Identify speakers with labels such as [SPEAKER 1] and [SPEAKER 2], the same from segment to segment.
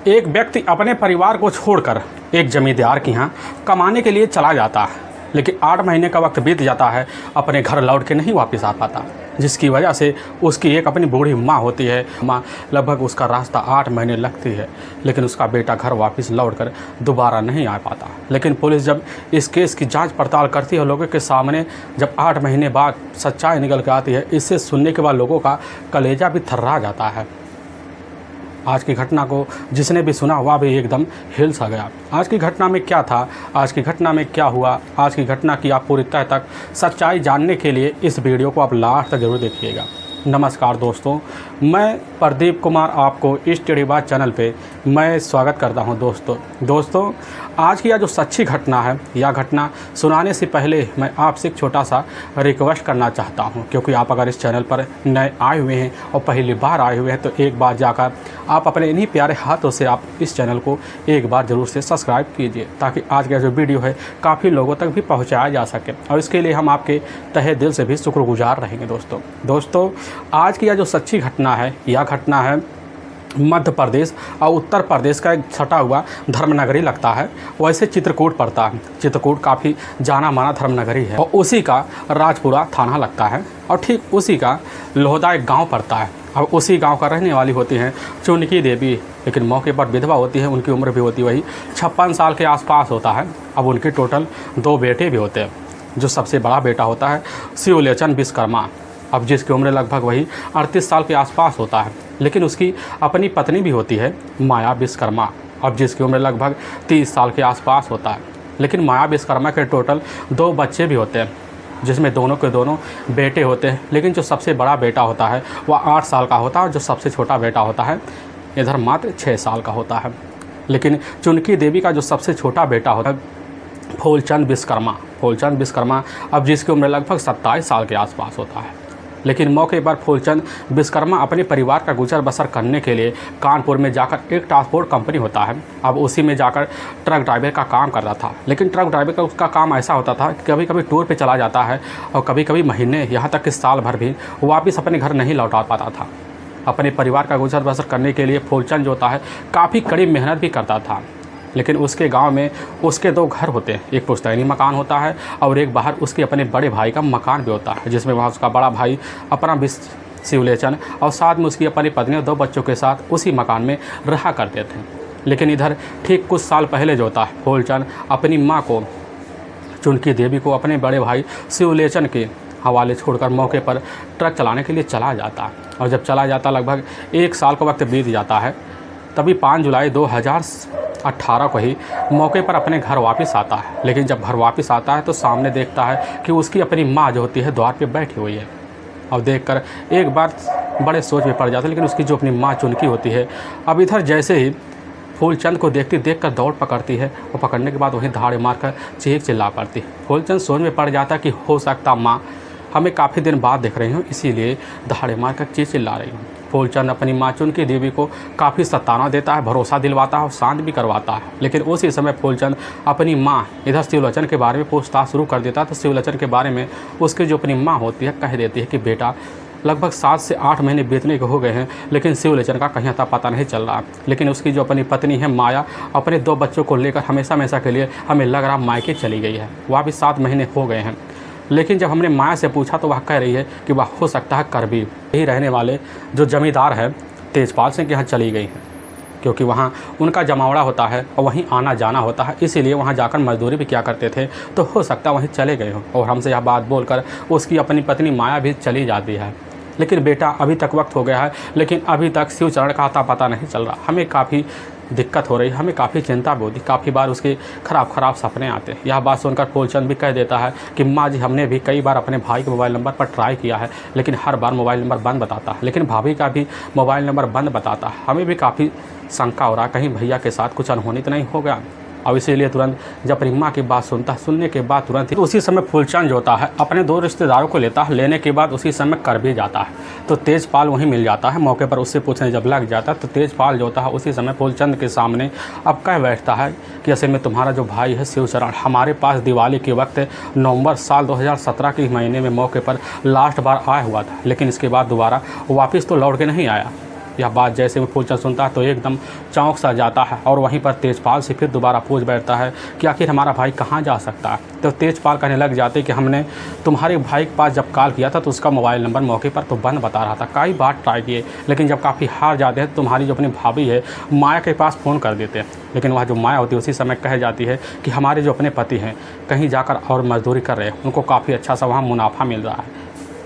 [SPEAKER 1] एक व्यक्ति अपने परिवार को छोड़कर एक जमींदार के यहाँ कमाने के लिए चला जाता है, लेकिन 8 महीने का वक्त बीत जाता है, अपने घर लौट के नहीं वापस आ पाता, जिसकी वजह से उसकी एक अपनी बूढ़ी माँ होती है। माँ लगभग उसका रास्ता 8 महीने लगती है, लेकिन उसका बेटा घर वापस लौटकर दोबारा नहीं आ पाता। लेकिन पुलिस जब इस केस की जांच पड़ताल करती है, लोगों के सामने जब 8 महीने बाद सच्चाई निकल कर आती है, इससे सुनने के बाद लोगों का कलेजा भी थर्रा जाता है। आज की घटना को जिसने भी सुना वह भी एकदम हिल सा गया। आज की घटना में क्या था, आज की घटना में क्या हुआ, आज की घटना की आप पूरी तह तक सच्चाई जानने के लिए इस वीडियो को आप लास्ट तक जरूर देखिएगा। नमस्कार दोस्तों, मैं प्रदीप कुमार आपको इस टेढ़ी बात चैनल पे मैं स्वागत करता हूं। दोस्तों आज की यह जो सच्ची घटना है, यह घटना सुनाने से पहले मैं आपसे एक छोटा सा रिक्वेस्ट करना चाहता हूं, क्योंकि आप अगर इस चैनल पर नए आए हुए हैं और पहली बार आए हुए हैं तो एक बार जाकर आप अपने इन्हीं प्यारे हाथों से आप इस चैनल को एक बार ज़रूर से सब्सक्राइब कीजिए, ताकि आज का जो वीडियो है काफ़ी लोगों तक भी पहुँचाया जा सके, और इसके लिए हम आपके तहे दिल से भी शुक्रगुजार रहेंगे। दोस्तों आज की यह जो सच्ची घटना है, यह घटना है मध्य प्रदेश और उत्तर प्रदेश का एक छटा हुआ धर्मनगरी लगता है। वैसे चित्रकूट पड़ता है। चित्रकूट काफ़ी जाना माना धर्मनगरी है और उसी का राजपुरा थाना लगता है, और ठीक उसी का लोहदा एक गांव पड़ता है। अब उसी गांव का रहने वाली होती हैं चुनकी देवी, लेकिन मौके पर विधवा होती है। उनकी उम्र भी होती वही 56 साल के आसपास होता है। अब उनके टोटल 2 बेटे भी होते हैं। जो सबसे बड़ा बेटा होता है शिवलोचन विश्वकर्मा, अब जिसकी उम्र लगभग वही 38 साल के आसपास होता है। लेकिन उसकी अपनी पत्नी भी होती है माया विश्वकर्मा, अब जिसकी उम्र लगभग 30 साल के आसपास होता है। लेकिन माया विश्वकर्मा के टोटल 2 बच्चे भी होते हैं, जिसमें दोनों के दोनों बेटे होते हैं। लेकिन जो सबसे बड़ा बेटा होता है वह 8 साल का होता है, और जो सबसे छोटा बेटा होता है इधर मात्र 6 साल का होता है। लेकिन चुनकी देवी का जो सबसे छोटा बेटा होता है फूलचंद विश्वकर्मा, अब जिसकी उम्र लगभग 27 साल के आसपास होता है। लेकिन मौके पर फूलचंद विश्वकर्मा अपने परिवार का गुजर बसर करने के लिए कानपुर में जाकर एक ट्रांसपोर्ट कंपनी होता है, अब उसी में जाकर ट्रक ड्राइवर का काम कर रहा था। लेकिन ट्रक ड्राइवर का उसका काम ऐसा होता था कि कभी कभी टूर पे चला जाता है, और कभी कभी महीने यहाँ तक कि साल भर भी वापस अपने घर नहीं लौटा पाता था। अपने परिवार का गुजर बसर करने के लिए फूलचंद जो होता है काफ़ी कड़ी मेहनत भी करता था। लेकिन उसके गांव में उसके 2 घर होते हैं, एक पुश्तैनी मकान होता है और एक बाहर उसके अपने बड़े भाई का मकान भी होता है, जिसमें वहाँ उसका बड़ा भाई अपना शिवलोचन और साथ में उसकी अपनी पत्नी और 2 बच्चों के साथ उसी मकान में रहा करते थे। लेकिन इधर ठीक कुछ साल पहले जो होता है फूलचंद अपनी माँ को चुनकी देवी को अपने बड़े भाई शिवलोचन के हवाले छोड़कर मौके पर ट्रक चलाने के लिए चला जाता है। और जब चला जाता लगभग 1 साल का वक्त बीत जाता है, तभी 5 जुलाई 2018 को ही मौके पर अपने घर वापस आता है। लेकिन जब घर वापस आता है तो सामने देखता है कि उसकी अपनी माँ जो होती है द्वार पे बैठी हुई है। और देखकर एक बार बड़े सोच में पड़ जाता है। लेकिन उसकी जो अपनी माँ चुनकी होती है, अब इधर जैसे ही फूलचंद को देखकर दौड़ पकड़ती है, और पकड़ने के बाद वहीं धाड़े मारकर चीख चिल्ला पड़ती है। फूलचंद सोच में पड़ जाता है कि हो सकता माँ हमें काफ़ी दिन बाद देख रही हूँ, इसीलिए दहाड़े मारकर चीख चिल्ला रही हूँ। फूलचंद अपनी माँ चुनकी देवी को काफ़ी सताना देता है, भरोसा दिलवाता है और शांत भी करवाता है। लेकिन उसी समय फूलचंद अपनी माँ इधर शिवलोचन के बारे में पूछताछ शुरू कर देता है। तो शिवलोचन के बारे में उसकी जो अपनी माँ होती है कह देती है कि बेटा लगभग 7 से 8 महीने बीतने के हो गए हैं, लेकिन शिवलोचन का कहीं अता पता नहीं चल रहा। लेकिन उसकी जो अपनी पत्नी है माया, अपने 2 बच्चों को लेकर हमेशा के लिए हमें लग रहा मायके चली गई है। वह भी 7 महीने हो गए हैं। लेकिन जब हमने माया से पूछा तो वह कह रही है कि वह हो सकता है करबी यही रहने वाले जो जमींदार है तेजपाल सिंह के यहाँ चली गई हैं, क्योंकि वहाँ उनका जमावड़ा होता है और वहीं आना जाना होता है, इसीलिए वहाँ जाकर मजदूरी भी किया करते थे। तो हो सकता है वहीं चले गए हों। और हमसे यह बात बोलकर उसकी अपनी पत्नी माया भी चली जाती है। लेकिन बेटा अभी तक वक्त हो गया है, लेकिन अभी तक शिवचरण का आता पता नहीं चल रहा। हमें काफ़ी दिक्कत हो रही है, हमें काफ़ी चिंता भी होती, काफ़ी बार उसके खराब सपने आते हैं। यह बात सुनकर फूलचंद भी कह देता है कि माँ जी हमने भी कई बार अपने भाई के मोबाइल नंबर पर ट्राई किया है, लेकिन हर बार मोबाइल नंबर बंद बताता है। लेकिन भाभी का भी मोबाइल नंबर बंद बताता है। हमें भी काफ़ी शंका हो रहा है कहीं भैया के साथ कुछ अनहोनी तो नहीं हो गया। और इसीलिए तुरंत जब अपनी माँ की बात सुनने के बाद तुरंत ही उसी समय फूलचंद जो होता है अपने 2 रिश्तेदारों को लेता है। लेने के बाद उसी समय कर भी जाता है। तो तेजपाल वहीं मिल जाता है मौके पर। उससे पूछने जब लग जाता है तो तेजपाल जो होता है उसी समय फूलचंद के सामने अब कह बैठता है कि असल में तुम्हारा जो भाई है शिवचरण हमारे पास दिवाली के वक्त नवंबर साल 2017 के महीने में मौके पर लास्ट बार आया हुआ था, लेकिन इसके बाद दोबारा वापस तो लौट के नहीं आया। यह बात जैसे वो फूलचंद सुनता है तो एकदम चौंक सा जाता है और वहीं पर तेजपाल से फिर दोबारा पूछ बैठता है कि आखिर हमारा भाई कहाँ जा सकता है। तो तेजपाल कहने लग जाते कि हमने तुम्हारे भाई के पास जब कॉल किया था तो उसका मोबाइल नंबर मौके पर तो बंद बता रहा था, कई बार ट्राई किए, लेकिन जब काफ़ी हार जाते हैं तो तुम्हारी जो अपनी भाभी है माया के पास फ़ोन कर देते हैं। लेकिन वह जो माया होती है उसी समय कह जाती है कि हमारे जो अपने पति हैं कहीं जाकर और मजदूरी कर रहे हैं, उनको काफ़ी अच्छा सा वहाँ मुनाफा मिल रहा है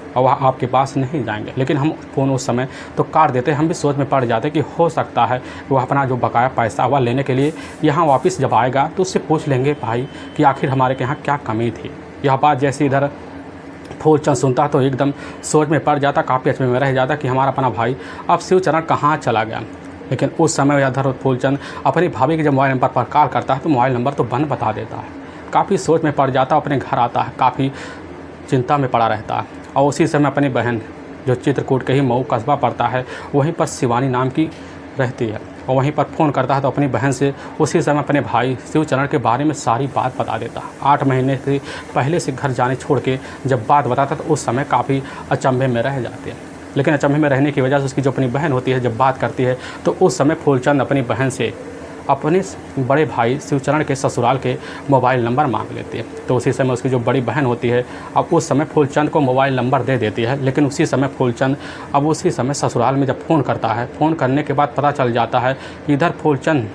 [SPEAKER 1] और वह आपके पास नहीं जाएंगे। लेकिन हम फ़ोन उस समय तो काट देते, हम भी सोच में पड़ जाते कि हो सकता है वह अपना जो बकाया पैसा हुआ लेने के लिए यहाँ वापस जब आएगा तो उससे पूछ लेंगे भाई कि आखिर हमारे के यहाँ क्या कमी थी। यह बात जैसे इधर फूलचंद सुनता तो एकदम सोच में पड़ जाता, काफ़ी अचंभे में रह जाता कि हमारा अपना भाई अब शिवचरण कहाँ चला गया। लेकिन उस समय इधर फूलचंद अपनी भाभी के जब मोबाइल नंबर पर कॉल करता है तो मोबाइल नंबर तो बंद बता देता है। काफ़ी सोच में पड़ जाता, अपने घर आता है, काफ़ी चिंता में पड़ा रहता है। और उसी समय अपनी बहन जो चित्रकूट के ही मऊ कस्बा पड़ता है वहीं पर शिवानी नाम की रहती है और वहीं पर फ़ोन करता है तो अपनी बहन से उसी समय अपने भाई शिवचरण के बारे में सारी बात बता देता है। 8 महीने से पहले से घर जाने छोड़ के जब बात बताता तो उस समय काफ़ी अचंभे में रह जाते हैं। लेकिन अचंभे में रहने की वजह से उसकी जो अपनी बहन होती है जब बात करती है तो उस समय फूलचंद अपनी बहन से अपने बड़े भाई शिवचरण के ससुराल के मोबाइल नंबर मांग लेती है। तो उसी समय उसकी जो बड़ी बहन होती है अब उस समय फूलचंद को मोबाइल नंबर दे देती है। लेकिन उसी समय फूलचंद अब उसी समय ससुराल में जब फ़ोन करता है, फ़ोन करने के बाद पता चल जाता है कि इधर फूलचंद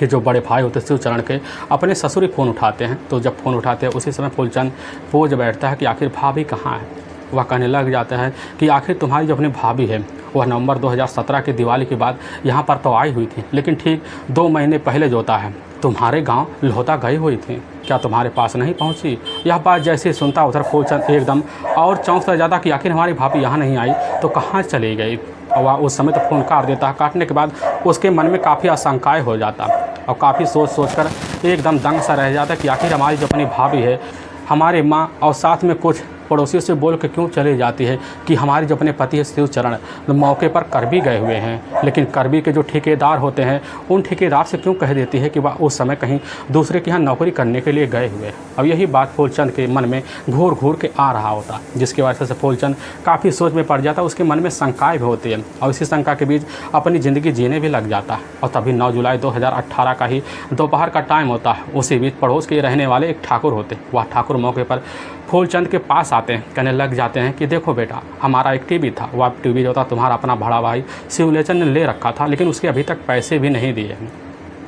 [SPEAKER 1] के जो बड़े भाई होते हैं शिवचरण के अपने ससुर ही फ़ोन उठाते हैं। तो जब फ़ोन उठाते हैं उसी समय फूलचंद पूछ बैठता है कि आखिर भाभी कहाँ है। वह कहने लग जाता है कि आखिर तुम्हारी जो अपनी भाभी है वह नवंबर 2017 की दिवाली के बाद यहाँ पर तो आई हुई थी, लेकिन ठीक 2 महीने पहले जो होता है तुम्हारे गांव लोहता गई हुई थी, क्या तुम्हारे पास नहीं पहुँची। यह बात जैसे ही सुनता उधर फूलचंद एकदम और चौंक सा जाता कि आखिर हमारी भाभी यहाँ नहीं आई तो कहाँ चली गई। और वह उस समय तो फ़ोन काट देता है। काटने के बाद उसके मन में काफ़ी आशंकाएँ हो जाता और काफ़ी सोच कर एकदम दंग सा रह जाता कि आखिर हमारी जो अपनी भाभी है हमारे माँ और साथ में कुछ पड़ोसियों से बोल के क्यों चली जाती है कि हमारे जो अपने पति है शिवचरण मौके पर करबी गए हुए हैं। लेकिन करबी के जो ठेकेदार होते हैं उन ठेकेदार से क्यों कह देती है कि वह उस समय कहीं दूसरे के यहाँ नौकरी करने के लिए गए हुए। अब यही बात फूलचंद के मन में घूर घूर के आ रहा होता, जिसकी वजह से फूलचंद काफ़ी सोच में पड़ जाता। उसके मन में शंकाएँ भी होती हैं और इसी शंका के बीच अपनी ज़िंदगी जीने भी लग जाता है। और तभी 9 जुलाई 2018 का ही दोपहर का टाइम होता है। उसी बीच पड़ोस के रहने वाले एक ठाकुर होते, वह ठाकुर मौके पर फूलचंद के पास आते हैं, कहने लग जाते हैं कि देखो बेटा, हमारा एक टीवी था, वह टीवी जो था तुम्हारा अपना बड़ा भाई शिवलेचन ने ले रखा था, लेकिन उसके अभी तक पैसे भी नहीं दिए हैं।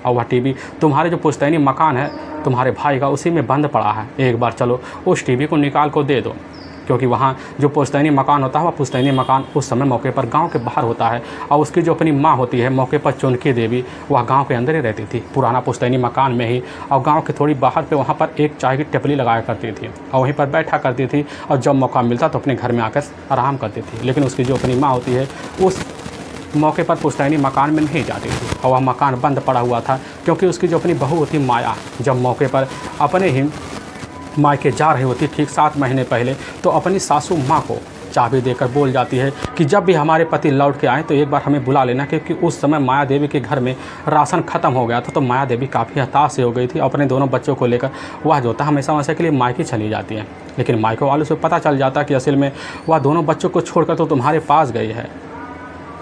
[SPEAKER 1] और वह टीवी तुम्हारे जो पुश्तैनी मकान है तुम्हारे भाई का उसी में बंद पड़ा है, एक बार चलो उस टीवी को निकाल को दे दो। क्योंकि वहाँ जो पुश्तैनी मकान होता है वह पुश्तैनी मकान उस समय मौके पर गांव के बाहर होता है और उसकी जो अपनी माँ होती है मौके पर चुनकी देवी, वह गांव के अंदर ही रहती थी, पुराना पुश्तैनी मकान में ही। और गांव के थोड़ी बाहर पे वहाँ पर एक चाय की टपली लगाया करती थी और वहीं पर बैठा करती थी और जब मौका मिलता तो अपने घर में आकर आराम करती थी। लेकिन उसकी जो अपनी माँ होती है उस मौके पर पुश्तैनी मकान में नहीं जाती थी और वह मकान बंद पड़ा हुआ था, क्योंकि उसकी जो अपनी बहू होती माया जब मौके पर अपने ही मायके जा रही होती ठीक 7 महीने पहले, तो अपनी सासू माँ को चाबी देकर बोल जाती है कि जब भी हमारे पति लौट के आए तो एक बार हमें बुला लेना, क्योंकि उस समय माया देवी के घर में राशन ख़त्म हो गया था। तो माया देवी काफ़ी हताश हो गई थी, अपने दोनों बच्चों को लेकर वह जो था हमेशा वैसे के लिए मायके चली जाती है। लेकिन मायके वालों से पता चल जाता कि असल में वह दोनों बच्चों को छोड़कर तो तुम्हारे पास गई है।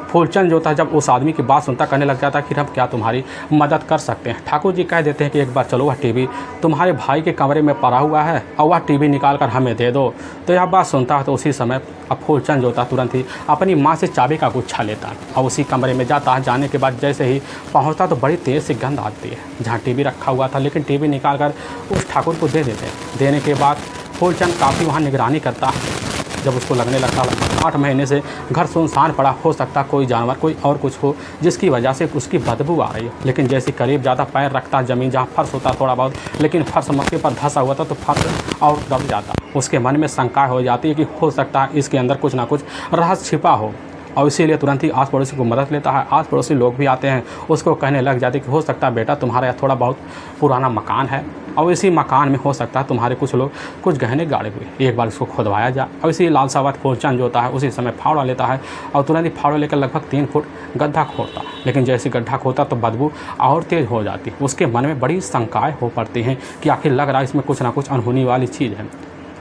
[SPEAKER 1] फूलचंद जो था जब उस आदमी की बात सुनता कहने लग जाता कि हम क्या तुम्हारी मदद कर सकते हैं। ठाकुर जी कह देते हैं कि एक बार चलो वह टीवी तुम्हारे भाई के कमरे में पड़ा हुआ है और वह टीवी निकाल कर हमें दे दो। तो यह बात सुनता है तो उसी समय अब फूलचंद जो था तुरंत ही अपनी माँ से चाबी का गुच्छा लेता है और उसी कमरे में जाता है। जाने के बाद जैसे ही पहुँचता तो बड़ी तेज़ से गंध आती है जहाँ टीवी रखा हुआ था, लेकिन टीवी निकाल कर उस ठाकुर को दे देते हैं। देने के बाद फूलचंद काफ़ी वहाँ निगरानी करता है। जब उसको लगने लगता लगभग 8 महीने से घर सुनसान पड़ा, हो सकता कोई जानवर कोई और कुछ हो जिसकी वजह से उसकी बदबू आ रही है। लेकिन जैसे करीब ज़्यादा पैर रखता ज़मीन जहाँ फर्श होता थोड़ा बहुत, लेकिन फर्श मौके पर धंसा हुआ था तो फर्श और दब जाता। उसके मन में शंका हो जाती है कि हो सकता है इसके अंदर कुछ ना कुछ रहस्य छिपा हो और इसीलिए तुरंत ही आस पड़ोसी को मदद लेता है। आस पड़ोसी लोग भी आते हैं, उसको कहने लग जाते कि हो सकता है बेटा तुम्हारा यहाँ थोड़ा बहुत पुराना मकान है और इसी मकान में हो सकता है तुम्हारे कुछ लोग कुछ गहने गाड़े हुए, एक बार इसको खुदवाया जाए। और इसी लालसाबाद फूलचंद जो होता है उसी समय फावड़ा लेता है और तुरंत ही फावड़ा लेकर लगभग 3 फुट गड्ढा खोदता है। लेकिन जैसे गड्ढा खोदता तो बदबू और तेज़ हो जाती। उसके मन में बड़ी शंकाएँ हो पड़ती हैं कि आखिर लग रहा है इसमें कुछ ना कुछ अनहोनी वाली चीज़ है।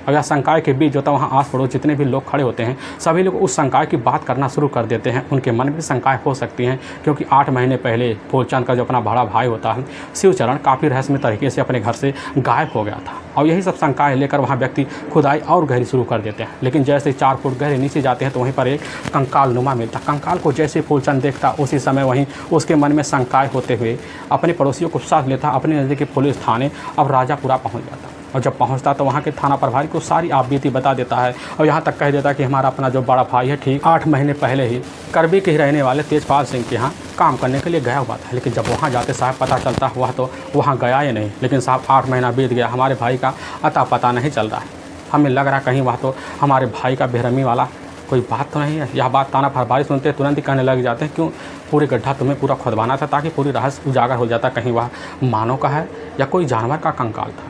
[SPEAKER 1] और यह संकाय के बीच जो था वहाँ आस पड़ोस जितने भी लोग खड़े होते हैं सभी लोग उस संकाय की बात करना शुरू कर देते हैं। उनके मन में संकाय हो सकती हैं क्योंकि 8 महीने पहले फूलचंद का जो अपना बड़ा भाई होता है शिवचरण काफ़ी रहस्यमय तरीके से अपने घर से गायब हो गया था और यही सब संकाय लेकर वहाँ व्यक्ति खुदाई और गहरी शुरू कर देते हैं। लेकिन जैसे 4 फुट गहरे नीचे जाते हैं तो वहीं पर एक कंकाल नुमा मिलता। कंकाल को जैसे फूलचंद देखता उसी समय वहीं उसके मन में संकाय होते हुए अपने पड़ोसियों को साथ लेता, अपने नज़दीकी पुलिस थाने अब राजापुरा पहुँच जाता और जब पहुंचता तो वहाँ के थाना प्रभारी को सारी आप बीती बता देता है और यहाँ तक कह देता कि हमारा अपना जो बड़ा भाई है ठीक 8 महीने पहले ही करबी के ही रहने वाले तेजपाल सिंह के यहाँ काम करने के लिए गया हुआ था। लेकिन जब वहाँ जाते साहब पता चलता हुआ तो वहाँ गया ही नहीं। लेकिन साहब 8 महीना बीत गया, हमारे भाई का अता पता नहीं चल रहा है। हमें लग रहा कहीं वह तो हमारे भाई का बेरहमी वाला कोई बात तो नहीं है। यह बात थाना प्रभारी सुनते तुरंत ही कहने लग जाते हैं क्यों पूरे गड्ढा तुम्हें पूरा खुदवाना था ताकि पूरी रहस्य उजागर हो जाता, कहीं वह मानव का है या कोई जानवर का कंकाल था।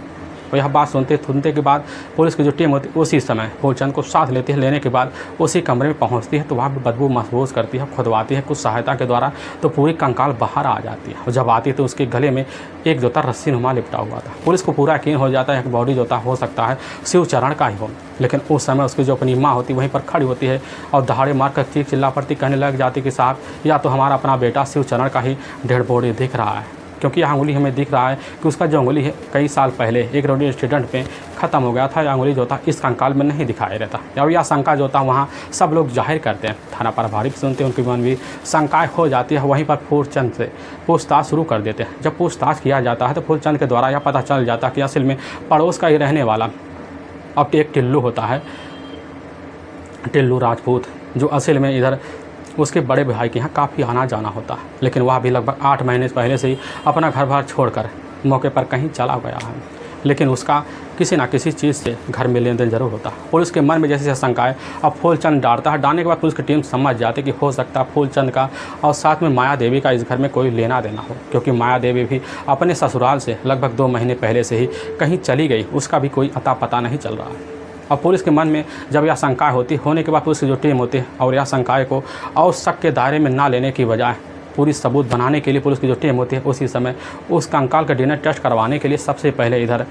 [SPEAKER 1] और यह बात सुनते के बाद पुलिस की जो टीम होती है उसी समय फूलचंद को साथ लेती है। लेने के बाद उसी कमरे में पहुंचती है तो वहाँ भी बदबू महसूस करती है, खुदवाती है कुछ सहायता के द्वारा तो पूरी कंकाल बाहर आ जाती है। और जब आती है तो उसके गले में एक जो था रस्सी नुमा लिपटा हुआ था। पुलिस को पूरा यकीन हो जाता है कि बॉडी जो था हो सकता है शिवचरण का ही हो। लेकिन उस समय उसकी जो अपनी माँ होती वहीं पर खड़ी होती है और दहाड़े मार कर चीख चिल्ला पड़ती, कहने लग जाती कि साहब या तो हमारा अपना बेटा शिवचरण का ही डेड बॉडी दिख रहा है, क्योंकि यह अंगुली हमें दिख रहा है कि उसका जो अंगुली है कई साल पहले एक रोड एक्सीडेंट में ख़त्म हो गया था। यह अंगुली जो था इस कंकाल में नहीं दिखाई रहता। और यह शंका जो था वहाँ सब लोग जाहिर करते हैं, थाना प्रभारी भी सुनते हैं, उनकी मन भी शंकाएँ हो जाती है। वहीं पर फूलचंद से पूछताछ शुरू कर देते हैं। जब पूछताछ किया जाता है तो फूलचंद के द्वारा यह पता चल जाता है कि असल में पड़ोस का ही रहने वाला अब एक टिल्लू होता है, टिल्लू राजपूत, जो असल में इधर उसके बड़े भाई के यहाँ काफ़ी आना जाना होता है। लेकिन वह भी लगभग 8 महीने पहले से ही अपना घर बार छोड़कर मौके पर कहीं चला गया है। लेकिन उसका किसी ना किसी चीज़ से घर में लेन देन जरूर होता है। पुलिस के मन में जैसे शंका है। अब फूलचंद डांटता है, डालने के बाद पुलिस की टीम समझ जाती है कि हो सकता है फूलचंद का और साथ में माया देवी का इस घर में कोई लेना देना हो, क्योंकि माया देवी भी अपने ससुराल से लगभग 2 महीने पहले से ही कहीं चली गई, उसका भी कोई अता पता नहीं चल रहा है। और पुलिस के मन में जब यह शंकाएँ होने के बाद पुलिस की जो टीम होती है और यह शंकाएँ को और शक के दायरे में ना लेने की बजाय पूरी सबूत बनाने के लिए पुलिस की जो टीम होती है उसी समय उस कंकाल का डीएनए टेस्ट करवाने के लिए सबसे पहले इधर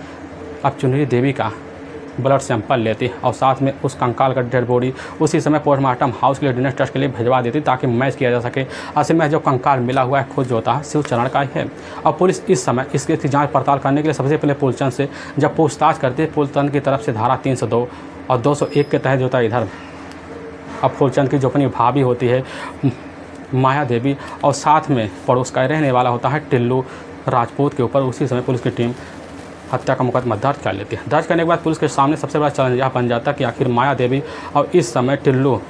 [SPEAKER 1] अब चुनरी देवी का ब्लड सैंपल लेती है और साथ में उस कंकाल का डेड बॉडी उसी समय पोस्टमार्टम हाउस के लिए डीएनए टेस्ट के लिए भिजवा देती ताकि मैच किया जा सके। असल में जो कंकाल मिला हुआ है खुद जो होता है शिवचरण का ही है। और पुलिस इस समय इसकी जांच पड़ताल करने के लिए सबसे पहले फूलचंद से जब पूछताछ करती है, फूलचंद की तरफ से धारा 302 और 201 के तहत जो था इधर अब फूलचंद की जो अपनी भाभी होती है माया देवी और साथ में पड़ोस का रहने वाला होता है टिल्लू राजपूत के ऊपर उसी समय पुलिस की टीम हत्या का मुकदमा दर्ज कर लेती है। दर्ज करने के बाद पुलिस के सामने सबसे बड़ा चैलेंज यह बन जाता है कि आखिर माया देवी और इस समय टिल्लू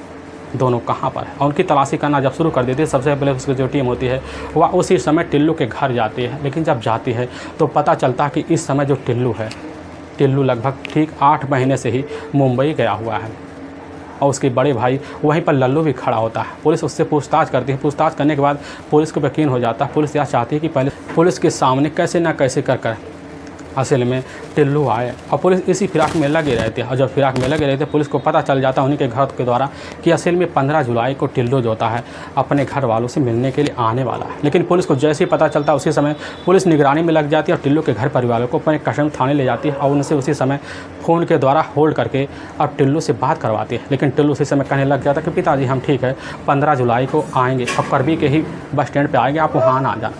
[SPEAKER 1] दोनों कहाँ पर है। और उनकी तलाशी करना जब शुरू कर देती है, सबसे पहले उसकी जो टीम होती है वह उसी समय टिल्लू के घर जाती है। लेकिन जब जाती है तो पता चलता है कि इस समय जो टिल्लू है, टिल्लू लगभग ठीक 8 महीने से ही मुंबई गया हुआ है और उसके बड़े भाई वहीं पर लल्लू भी खड़ा होता है। पुलिस उससे पूछताछ करती है। पूछताछ करने के बाद पुलिस को यकीन हो जाता है। पुलिस यह चाहती है कि पहले पुलिस के सामने कैसे ना कैसे कर असल में टिल्लू आए और पुलिस इसी फिराक में लगे रहते हैं। और जब फिराक में लगे रहते पुलिस को पता चल जाता है उन्हीं के घर के द्वारा कि असल में 15 जुलाई को टिल्लू जो होता है अपने घर वालों से मिलने के लिए आने वाला है। लेकिन पुलिस को जैसे ही पता चलता है उसी समय पुलिस निगरानी में लग जाती है और टिल्लू के घर परिवारों को अपने कसम थाने ले जाती है और उनसे उसी समय फ़ोन के द्वारा होल्ड करके अब टिल्लू से बात करवाती है। लेकिन टिल्लू उसी समय कहने लग जाता है कि पिताजी हम ठीक है 15 जुलाई को आएँगे और करबी के ही बस स्टैंड पर आएँगे, आप वहाँ आ जाना।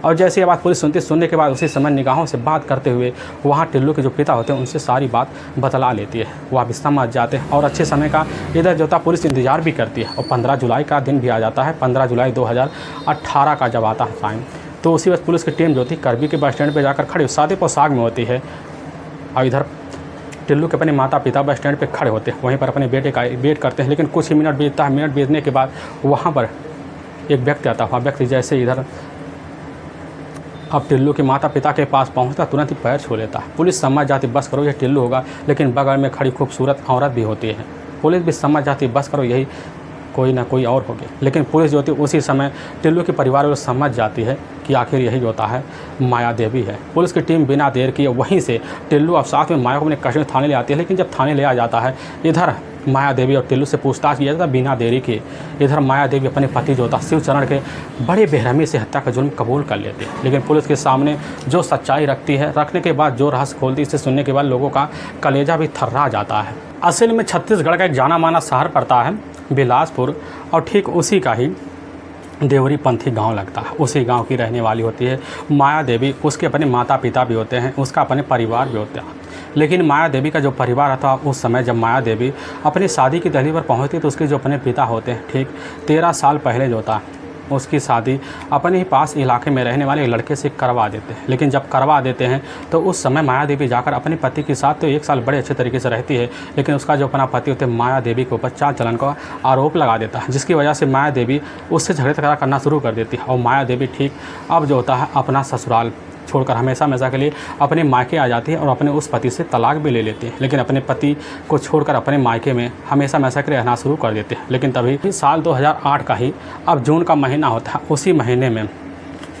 [SPEAKER 1] और जैसे ये बात पुलिस सुनने के बाद उसी समय निगाहों से बात करते हुए वहाँ टिल्लू के जो पिता होते हैं उनसे सारी बात बतला लेती है। वह भी समझ जाते हैं और अच्छे समय का इधर जो था पुलिस इंतजार भी करती है। और 15 जुलाई का दिन भी आ जाता है। 15 जुलाई 2018 का जब आता है टाइम तो उसी वक्त पुलिस की टीम जो थी करबी के बस स्टैंड पर जाकर खड़ी सादे पोशाक में होती है और इधर टिल्लू के अपने माता पिता बस स्टैंड पर खड़े होते हैं, वहीं पर अपने बेटे का वेट करते हैं। लेकिन कुछ ही मिनट बीतता है। मिनट बीतने के बाद वहाँ पर एक व्यक्ति आता है। वह व्यक्ति जैसे इधर अब टिल्लू के माता पिता के पास पहुंचता तुरंत ही पैर छू लेता है। पुलिस समझ जाती बस करो ये टिल्लू होगा, लेकिन बगल में खड़ी खूबसूरत औरत भी होती है। पुलिस भी समझ जाती बस करो यही कोई ना कोई और होगी। लेकिन पुलिस जो होती है उसी समय टिल्लू के परिवार वालों समझ जाती है कि आखिर यही होता है माया देवी है। पुलिस की टीम बिना देर किए वहीं से टिल्लू और साथ में माया को अपने कस्टडी थाने ले आती है। लेकिन जब थाने ले आ जाता है इधर माया देवी और टिल्लू से पूछताछ किया जाता बिना देरी के। इधर माया देवी अपने पति जो था शिवचरण के बड़े बेरहमी से हत्या का जुर्म कबूल कर लेती है, लेकिन पुलिस के सामने जो सच्चाई रखने के बाद जो रहस्य खोलती, इसे सुनने के बाद लोगों का कलेजा भी थर्रा जाता है। असल में छत्तीसगढ़ का एक जाना माना शहर पड़ता है बिलासपुर, और ठीक उसी का ही देवरी पंथी गांव लगता है। उसी गांव की रहने वाली होती है माया देवी। उसके अपने माता पिता भी होते हैं, उसका अपने परिवार भी होता है। लेकिन माया देवी का जो परिवार था, उस समय जब माया देवी अपनी शादी की दहलीज पर पहुंचती तो उसके जो अपने पिता होते हैं, ठीक 13 साल पहले जो था उसकी शादी अपने ही पास इलाके में रहने वाले एक लड़के से करवा देते हैं। लेकिन जब करवा देते हैं तो उस समय माया देवी जाकर अपने पति के साथ तो 1 साल बड़े अच्छे तरीके से रहती है, लेकिन उसका जो अपना पति होते हैं माया देवी के ऊपर चाल चलन का आरोप लगा देता है, जिसकी वजह से माया देवी उससे झगड़े तकरार करना शुरू कर देती है। और माया देवी ठीक अब जो होता है अपना ससुराल छोड़कर हमेशा के लिए अपने मायके आ जाती है और अपने उस पति से तलाक भी ले लेती है। लेकिन अपने पति को छोड़कर अपने मायके में हमेशा के लिए रहना शुरू कर देते हैं। लेकिन तभी साल 2008 का ही अब जून का महीना होता है, उसी महीने में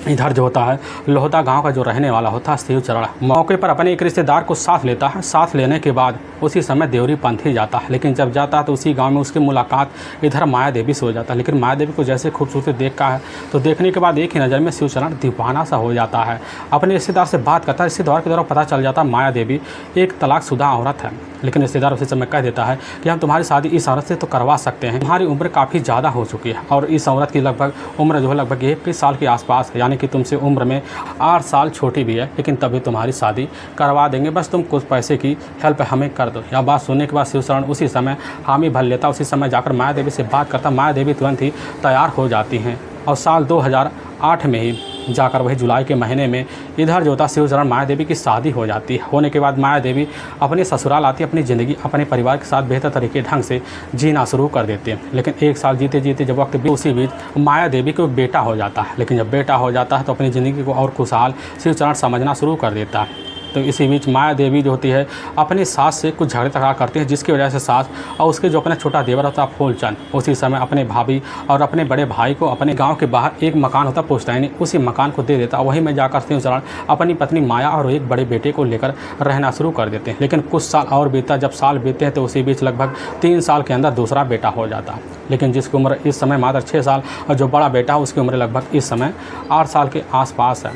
[SPEAKER 1] इधर जो होता है लोहदा गांव का जो रहने वाला होता है शिवचरण मौके पर अपने एक रिश्तेदार को साथ लेता है। साथ लेने के बाद उसी समय देवरी पंथी जाता है। लेकिन जब जाता है तो उसी गांव में उसकी मुलाकात इधर माया देवी से हो जाता है। लेकिन माया देवी को जैसे खूबसूरती देखता है तो देखने के बाद एक ही नज़र में शिवचरण दीवाना सा हो जाता है। अपने रिश्तेदार से बात करता है। रिश्तेदार के द्वारा पता चल जाता है माया देवी एक तलाकशुदा औरत है। लेकिन रिश्तेदार उसी समय कह देता है कि हम तुम्हारी शादी इस औरत से तो करवा सकते हैं, तुम्हारी उम्र काफ़ी ज़्यादा हो चुकी है और इस औरत की लगभग उम्र जो है लगभग 21 साल के आसपास है, यानी कि तुमसे उम्र में 8 साल छोटी भी है। लेकिन तभी तुम्हारी शादी करवा देंगे, बस तुम कुछ पैसे की हेल्प हमें कर दो। यह बात सुनने के बाद शिवचरण उसी समय हामी भर लेता। उसी समय जाकर माया देवी से बात करता। माया देवी तुरंत ही तैयार हो जाती हैं और साल 2008 में ही जाकर वही जुलाई के महीने में इधर जो था शिवचरण माया देवी की शादी हो जाती है। होने के बाद माया देवी अपने ससुराल आती है, अपनी ज़िंदगी अपने परिवार के साथ बेहतर तरीके ढंग से जीना शुरू कर देते हैं। लेकिन 1 साल जीते जीते जब वक्त भी उसी बीच माया देवी को बेटा हो जाता है। लेकिन जब बेटा हो जाता है तो अपनी ज़िंदगी को और खुशहाल शिवचरण समझना शुरू कर देता है। तो इसी बीच माया देवी जो होती है अपनी सास से कुछ झगड़े तकरार करती है, जिसकी वजह से सास और उसके जो अपना छोटा देवर होता है फूलचंद उसी समय अपने भाभी और अपने बड़े भाई को अपने गांव के बाहर एक मकान होता पुश्तैनी, उसी मकान को दे देता। वहीं में जाकर शिवचरण अपनी पत्नी माया और एक बड़े बेटे को लेकर रहना शुरू कर देते हैं। लेकिन कुछ साल और बीता। जब साल बीते हैं तो उसी बीच लगभग 3 साल के अंदर दूसरा बेटा हो जाता है। लेकिन जिसकी उम्र इस समय मात्र 6 साल और जो बड़ा बेटा है उसकी उम्र लगभग इस समय 8 साल के आसपास है,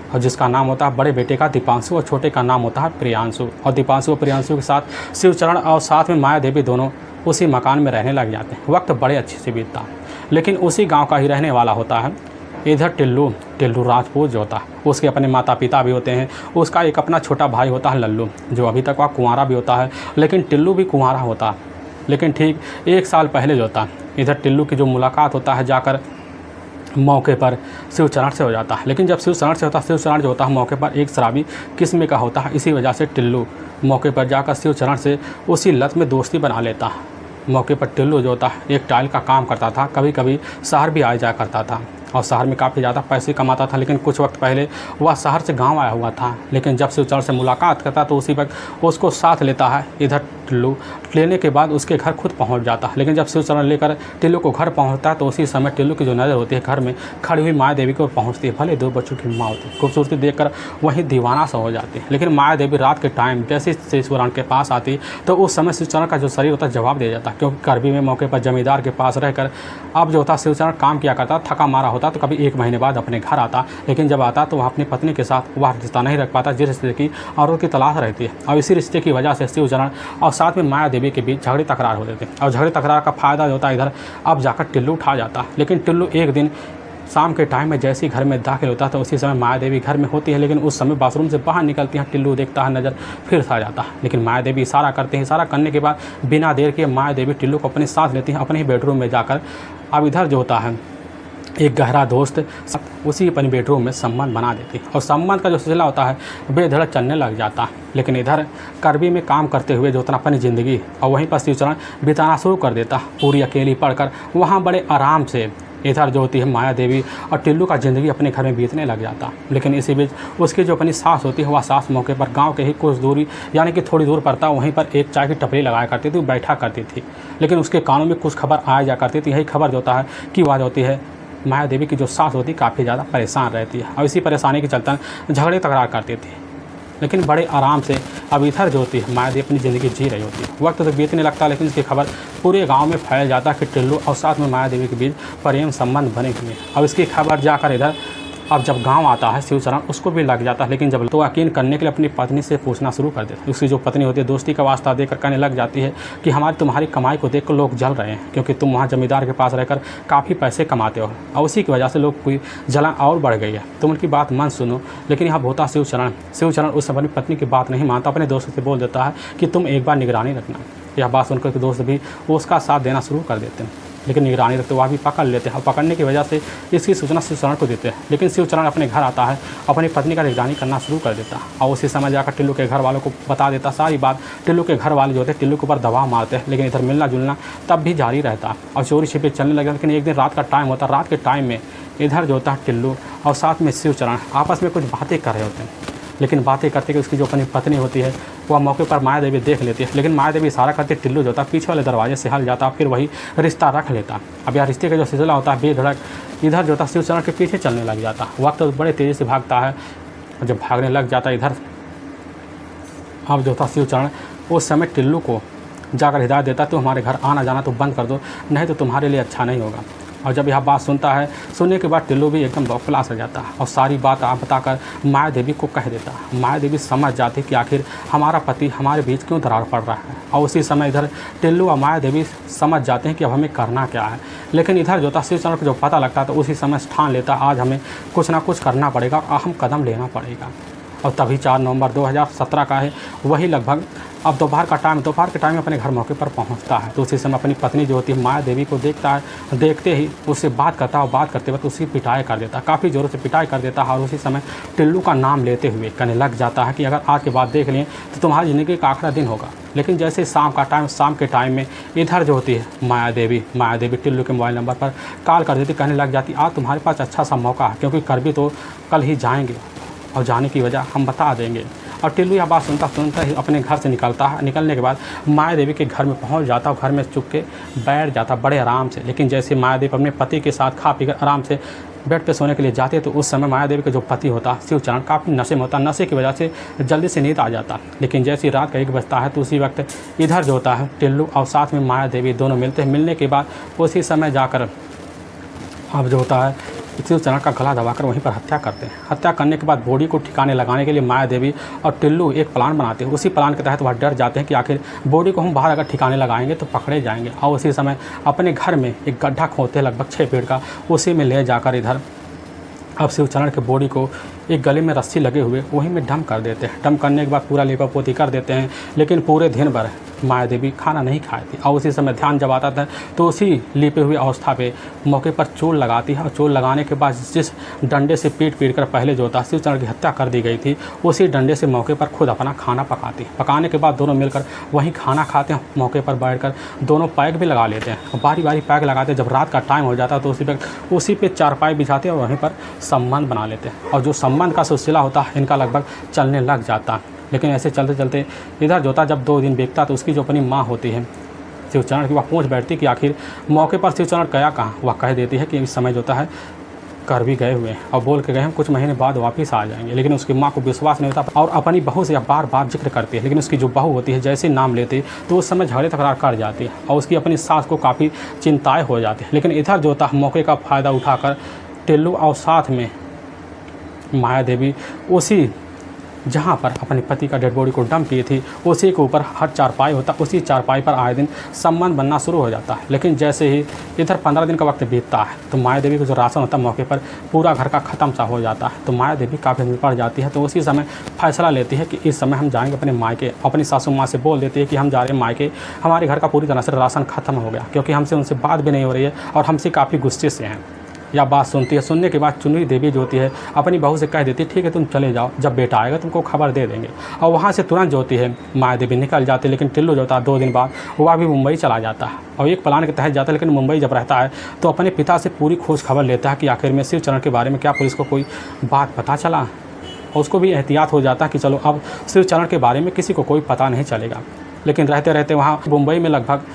[SPEAKER 1] और जिसका नाम होता है बड़े बेटे का दीपांशु और छोटे का नाम होता है प्रियांशु। और दीपांशु और प्रियांशु के साथ शिवचरण और साथ में माया देवी दोनों उसी मकान में रहने लग जाते हैं। वक्त बड़े अच्छे से बीतता है। लेकिन उसी गांव का ही रहने वाला होता है इधर टिल्लू राजपूत जो होता है, उसके अपने माता पिता भी होते हैं। उसका एक अपना छोटा भाई होता है लल्लू, जो अभी तक वह कुंवारा भी होता है। लेकिन टिल्लू भी कुंवारा होता है। लेकिन ठीक 1 साल पहले जो होता है इधर टिल्लू की जो मुलाकात होता है जाकर मौके पर शिवचरण से हो जाता है। लेकिन जब शिवचरण से होता है, शिवचरण जो होता है मौके पर एक शराबी किस्म का होता है। इसी वजह से टिल्लू मौके पर जाकर शिवचरण से उसी लत में दोस्ती बना लेता है। मौके पर टिल्लू जो होता है एक टाइल का काम करता था, कभी कभी शहर भी आ जाया करता था और शहर में काफ़ी ज़्यादा पैसे कमाता था। लेकिन कुछ वक्त पहले वह शहर से गांव आया हुआ था। लेकिन जब शिवचरण से मुलाकात करता तो उसी वक्त उसको साथ लेता है इधर टिल्लू। लेने के बाद उसके घर खुद पहुंच जाता है। लेकिन जब शिवचरण लेकर टिल्लू को घर पहुंचता है तो उसी समय टिल्लू की जो नज़र होती है घर में खड़ी हुई माया देवी को पहुंचती है। भले 2 बच्चों की माँ होती है, खूबसूरती देखकर वहीं दीवाना सा हो जाती है। लेकिन माया देवी रात के टाइम जैसे शिवचरण के पास आती तो उस समय शिवचरण का जो शरीर होता है जवाब दे जाता, क्योंकि करबी में मौके पर जमींदार के पास रहकर अब जो होता शिवचरण काम किया करता, थका मारा होता तो कभी 1 महीने बाद अपने घर आता। लेकिन जब आता तो वह अपनी पत्नी के साथ वह रिश्ता नहीं रख पाता जिस रिश्ते की औरत की तलाश रहती है। और इसी रिश्ते की वजह से शिवचरण और साथ में माया देवी के बीच झगड़े तकरार होते थे। और झगड़े तकरार का फ़ायदा जो होता है इधर अब जाकर टिल्लू उठा जाता। लेकिन टिल्लू एक दिन शाम के टाइम में जैसे ही घर में दाखिल होता तो उसी समय माया देवी घर में होती है। लेकिन उस समय बाथरूम से बाहर निकलती हैं। टिल्लू देखता है, नज़र फिर से आ जाता है। लेकिन माया देवी इशारा करते हैं। इशारा करने के बाद बिना देर के माया देवी टिल्लू को अपने साथ लेती हैं अपने ही बेडरूम में जाकर। अब इधर जो होता है एक गहरा दोस्त उसी अपने बेडरूम में संबंध बना देती है और संबंध का जो सिलसिला होता है बेधड़क चलने लग जाता है। लेकिन इधर करबी में काम करते हुए जो उतना अपनी ज़िंदगी और वहीं पर शिवचरण बिताना शुरू कर देता पूरी अकेली पढ़कर। वहाँ बड़े आराम से इधर जो होती है माया देवी और टिल्लू का ज़िंदगी अपने घर में बीतने लग जाता। लेकिन इसी बीच उसकी जो अपनी सास होती है वह सास मौके पर गांव के ही कुछ दूरी यानी कि थोड़ी दूर पड़ता वहीं पर एक चाय की टपरी लगाया करती थी, बैठा करती थी। लेकिन उसके कानों में कुछ खबर आ जा करती थी। यही खबर जो होता है कि वह जो होती है माया देवी की जो सास होती काफ़ी ज़्यादा परेशान रहती है और इसी परेशानी के चलते झगड़े तकरार करती थी। लेकिन बड़े आराम से अब इधर जो होती है मायादेवी अपनी ज़िंदगी जी रही होती है। वक्त तो बीतने लगता है, लेकिन इसकी खबर पूरे गांव में फैल जाता है कि टिल्लू और साथ में मायादेवी के बीच प्रेम संबंध बने हुए हैं। अब इसकी खबर जाकर इधर अब जब गांव आता है शिवचरण, उसको भी लग जाता है, लेकिन जब तो यकीन करने के लिए अपनी पत्नी से पूछना शुरू कर देता है। उसकी जो पत्नी होती है दोस्ती का वास्ता देकर कहने लग जाती है कि तुम्हारी कमाई को देखकर लोग जल रहे हैं, क्योंकि तुम वहाँ जमींदार के पास रहकर काफ़ी पैसे कमाते हो, और उसी की वजह से लोग की जलन और बढ़ गई है। तुम उनकी बात मन सुनो। लेकिन यहाँ होता शिवचरण उस समय अपनी पत्नी की बात नहीं मानता, अपने दोस्त से बोल देता है कि तुम एक बार निगरानी रखना। यह बात सुनकर के दोस्त भी उसका साथ देना शुरू कर देते हैं, लेकिन निगरानी रखते वह भी पकड़ लेते हैं, और पकड़ने की वजह से इसकी सूचना शिवचरण को देते हैं। लेकिन शिवचरण अपने घर आता है, अपनी पत्नी का निगरानी करना शुरू कर देता है, और उसी समय जाकर टिल्लू के घर वालों को बता देता सारी बात। टिल्लू के घर वाले जो होते हैं टिल्लू के ऊपर दबाव मारते हैं, लेकिन इधर मिलना जुलना तब भी जारी रहता और चोरी छिपे चलने लगे। लेकिन एक दिन रात का टाइम होता, रात के टाइम में इधर जो होता है टिल्लू और साथ में शिवचरण आपस में कुछ बातें कर रहे होते हैं, लेकिन बातें करते कि उसकी जो अपनी पत्नी होती है वह मौके पर मायादेवी देख लेती है, लेकिन मायादेवी इशारा करते टिल्लू जो होता है पीछे वाले दरवाजे से हल जाता, फिर वही रिश्ता रख लेता। अब यह रिश्ते का जो सिलसिला होता है बेधड़क इधर जो होता है शिवचरण के पीछे चलने लग जाता। वक्त तो बड़े तेज़ी से भागता है, जब भागने लग जाता इधर अब जो होता शिवचरण उस समय टिल्लू को जाकर हिदायत देता तो हमारे घर आना जाना तो बंद कर दो, नहीं तो तुम्हारे लिए अच्छा नहीं होगा। और जब यह बात सुनता है, सुनने के बाद टिल्लू भी एकदम बौखलास हो जाता है और सारी बात आप बताकर मायादेवी को कह देता है। मायादेवी समझ जाती कि आखिर हमारा पति हमारे बीच क्यों दरार पड़ रहा है, और उसी समय इधर टिल्लू और मायादेवी समझ जाते हैं कि अब हमें करना क्या है। लेकिन इधर जो था शिवचरण को जो पता लगता है तो उसी समय ठान लेता आज हमें कुछ ना कुछ करना पड़ेगा और अहम कदम लेना पड़ेगा। और तभी 4 नवंबर 2017 का है, वही लगभग अब दोपहर के टाइम में अपने घर मौके पर पहुंचता है। तो उसी समय अपनी पत्नी जो होती है मायादेवी को देखता है, देखते ही उससे बात करता है और बात करते वक्त उसकी पिटाई कर देता है, काफ़ी ज़ोरों से पिटाई कर देता है। और उसी समय टिल्लू का नाम लेते हुए कहने लग जाता है कि अगर आज के बाद देख लें तो तुम्हारी ज़िंदगी का आखिरी दिन होगा। लेकिन जैसे शाम के टाइम में इधर जो होती है मायादेवी टिल्लू के मोबाइल नंबर पर कॉल कर देती, कहने लग जाती आज तुम्हारे पास अच्छा सा मौका है, क्योंकि कर भी तो कल ही जाएंगे और जाने की वजह हम बता देंगे। और टिल्लू यह बात सुनता ही अपने घर से निकलता है। निकलने के बाद मायादेवी के घर में पहुंच जाता और घर में चुप के बैठ जाता बड़े आराम से। लेकिन जैसे मायादेवी अपने पति के साथ खा पीकर आराम से बेड पे सोने के लिए जाते तो उस समय मायादेवी का जो पति होता शिवचरण काफ़ी नशे में होता, नशे की वजह से जल्दी से नींद आ जाता। लेकिन जैसे रात का 1 बजता है तो उसी वक्त इधर जो होता है टिल्लू और साथ में मायादेवी दोनों मिलते हैं। मिलने के बाद उसी समय जाकर अब जो होता है शिवचरण का गला दबाकर वहीं पर हत्या करते हैं। हत्या करने के बाद बॉडी को ठिकाने लगाने के लिए मायादेवी और टिल्लू एक प्लान बनाते हैं। उसी प्लान के तहत वह डर जाते हैं कि आखिर बॉडी को हम बाहर अगर ठिकाने लगाएंगे तो पकड़े जाएंगे, और उसी समय अपने घर में एक गड्ढा खोदते हैं लगभग 6 फीट का, उसी में ले जाकर इधर अब शिवचरण के बॉडी को एक गले में रस्सी लगे हुए वहीं में डम कर देते हैं। डम करने के बाद पूरा लिपापोती कर देते हैं। लेकिन पूरे दिन भर मायादेवी खाना नहीं खाई थी, और उसी समय ध्यान जब आता था तो उसी लिपे हुए अवस्था पे मौके पर चोट लगाती है। और चोट लगाने के बाद जिस डंडे से पीट कर पहले जो था शिवचरण की हत्या कर दी गई थी, उसी डंडे से मौके पर खुद अपना खाना पकाती है। पकाने के बाद दोनों मिलकर वहीं खाना खाते हैं। मौके पर बैठकर दोनों पैक भी लगा लेते हैं, बारी बारी पैक लगाते हैं। जब रात का टाइम हो जाता है तो उसी पे चारपाई बिछाते हैं और वहीं पर संबंध बना लेते हैं। और जो संबंध का सिलसिला होता है इनका लगभग चलने लग जाता है। लेकिन ऐसे चलते चलते इधर जो था जब 2 दिन बीतता तो उसकी जो अपनी माँ होती है शिवचरण की, वह पूछ बैठती कि आखिर मौके पर शिवचरण गया कहाँ। वह कह देती है कि इस समय जो है कर भी गए हुए हैं और बोल के गए हैं कुछ महीने बाद वापस आ जाएंगे। लेकिन उसकी माँ को विश्वास नहीं होता और अपनी बहू से बार बार जिक्र करती है। लेकिन उसकी जो बहू होती है जैसे नाम लेती तो उस समय झगड़े तकरार कर जाती है और उसकी अपनी सास को काफ़ी चिंताएँ हो जाती है। लेकिन इधर जो था मौके का फ़ायदा उठाकर टिल्लू और साथ में मायादेवी उसी जहाँ पर अपने पति का डेड बॉडी को डंप की थी उसी के ऊपर हर चारपाई होता, उसी चारपाई पर आए दिन संबंध बनना शुरू हो जाता है। लेकिन जैसे ही इधर 15 दिन का वक्त बीतता है तो मायादेवी को जो राशन होता है मौके पर पूरा घर का ख़त्म सा हो जाता है। तो मायादेवी काफ़ी में पड़ जाती है। तो उसी समय फैसला लेती है कि इस समय हम जाएंगे अपने मायके। अपनी सासू माँ से बोल देती है कि हम जा रहे हैं मायके, हमारे घर का पूरी तरह से राशन ख़त्म हो गया, क्योंकि हमसे उनसे बात भी नहीं हो रही है और हमसे काफ़ी गुस्से से हैं। या बात सुनती है। सुनने के बाद चुनरी देवी जो होती है अपनी बहू से कह देती है ठीक है तुम चले जाओ, जब बेटा आएगा तुमको खबर दे देंगे। और वहाँ से तुरंत जो होती है मायादेवी निकल जाती है। लेकिन टिल्लू जो होता है 2 दिन बाद वह भी मुंबई चला जाता है और एक प्लान के तहत जाता है। लेकिन मुंबई जब रहता है तो अपने पिता से पूरी खोज खबर लेता है कि आखिर में शिवचरण के बारे में क्या पुलिस को कोई बात पता चला। और उसको भी एहतियात हो जाता है कि चलो अब शिवचरण के बारे में किसी को कोई पता नहीं चलेगा। लेकिन रहते रहते वहाँ मुंबई में लगभग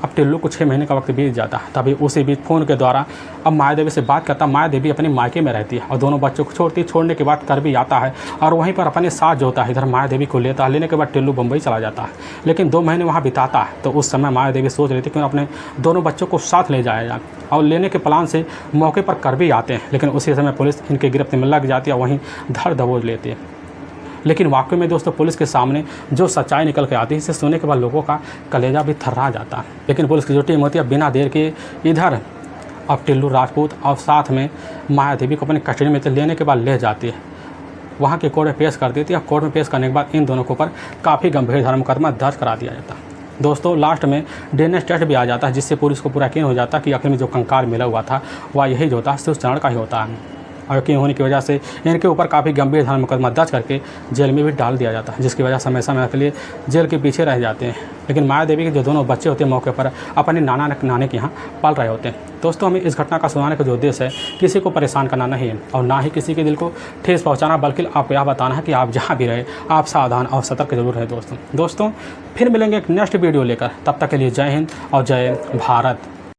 [SPEAKER 1] अब टिल्लू को 6 महीने का वक्त बीत जाता है। तभी उसी बीच फ़ोन के द्वारा अब माया देवी से बात करता। माया देवी अपने मायके में रहती है और दोनों बच्चों को छोड़ती। छोड़ने के बाद कर भी आता है और वहीं पर अपने साथ जो होता है इधर माया देवी को लेता है। लेने के बाद टिल्लू बम्बई चला जाता है, लेकिन 2 महीने वहाँ बिताता है। तो उस समय माया देवी सोच रही थी कि अपने दोनों बच्चों को साथ ले जाया जाए और लेने के प्लान से मौके पर कर भी आते हैं। लेकिन उसी समय पुलिस इनके गिरफ्त में लग जाती है, वहीं धर दबोच लेती है। लेकिन वाकई में दोस्तों पुलिस के सामने जो सच्चाई निकल के आती है, इसे सुनने के बाद लोगों का कलेजा भी थर्रा जाता है। लेकिन पुलिस की जो टीम होती है बिना देर के इधर अब टिल्लू राजपूत और साथ में माया देवी को अपने कस्टडी में लेने के बाद ले जाती है, वहाँ के कोर्ट में पेश कर देती है। कोर्ट में पेश करने के बाद इन दोनों के ऊपर काफ़ी गंभीर धारा मुकदमा दर्ज करा दिया जाता है। दोस्तों लास्ट में डीएनए टेस्ट भी आ जाता है, जिससे पुलिस को पूरा यकीन हो जाता है कि आखिर में जो कंकाल मिला हुआ था वह यही जो होता है उस चरण का ही होता है। और यकीन होने की वजह से इनके ऊपर काफ़ी गंभीर धारा मुकदमा दर्ज करके जेल में भी डाल दिया जाता है, जिसकी वजह से समय के लिए जेल के पीछे रह जाते हैं। लेकिन माया देवी के जो दोनों बच्चे होते हैं मौके पर अपने नाने के यहाँ पल रहे होते हैं। दोस्तों हमें इस घटना का सुनाने का जो उद्देश्य है किसी को परेशान करना नहीं है और ना ही किसी के दिल को ठेस पहुँचाना, बल्कि आपको यह बताना है कि आप जहाँ भी रहे आप सावधान और सतर्क जरूर रहे। दोस्तों फिर मिलेंगे एक नेक्स्ट वीडियो लेकर, तब तक के लिए जय हिंद और जय भारत।